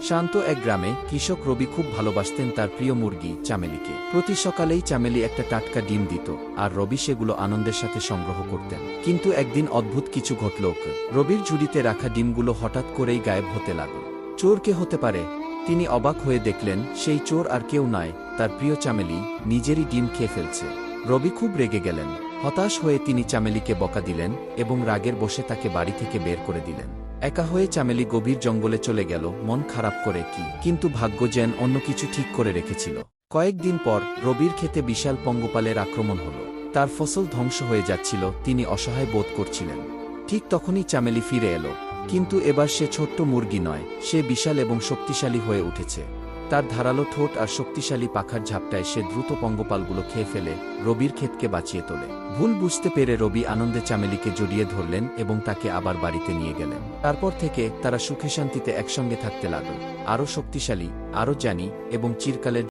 শান্ত এক গ্রামে কৃষক রবি খুব ভালোবাসতেন তার প্রিয় মুরগি চামেলিকে। প্রতি সকালেই চামেলি একটা টাটকা ডিম দিত, আর রবি সেগুলো আনন্দের সাথে সংগ্রহ করতেন। কিন্তু একদিন অদ্ভুত কিছু ঘটল। রবির ঝুড়িতে রাখা ডিমগুলো হঠাৎ করেই গায়েব হতে লাগল। চোর কে হতে পারে? তিনি অবাক হয়ে দেখলেন সেই চোর আর কেউ নয়, তার প্রিয় চামেলি নিজেরই ডিম খেয়ে ফেলছে। রবি খুব রেগে গেলেন। হতাশ হয়ে তিনি চামেলিকে বকা দিলেন এবং রাগের বশে তাকে বাড়ি থেকে বের করে দিলেন। একা হয়ে চামেলি গভীর জঙ্গলে চলে গেল, মন খারাপ করে। কিন্তু ভাগ্য যেন অন্য কিছু ঠিক করে রেখেছিল। কয়েকদিন পর রবির ক্ষেতে বিশাল পঙ্গপালের আক্রমণ হল। তার ফসল ধ্বংস হয়ে যাচ্ছিল, তিনি অসহায় বোধ করছিলেন। ঠিক তখনই চামেলি ফিরে এলো। কিন্তু এবার সে ছোট্ট মুরগি নয়, সে বিশাল এবং শক্তিশালী হয়ে উঠেছে। তার ধারালো ঠোঁট আর শক্তিশালী পাখার ঝাপটায় সে দ্রুত পঙ্গপালগুলো খেয়ে ফেলে রবির ক্ষেতকে বাঁচিয়ে তোলে। ভুল বুঝতে পেরে রবি আনন্দে চামেলিকে জড়িয়ে ধরলেন এবং তাকে আবার বাড়িতে নিয়ে গেলেন। তারপর থেকে তারা সুখে শান্তিতে একসঙ্গে থাকতে লাগল, আরও শক্তিশালী, আরও জানি এবং চিরকালের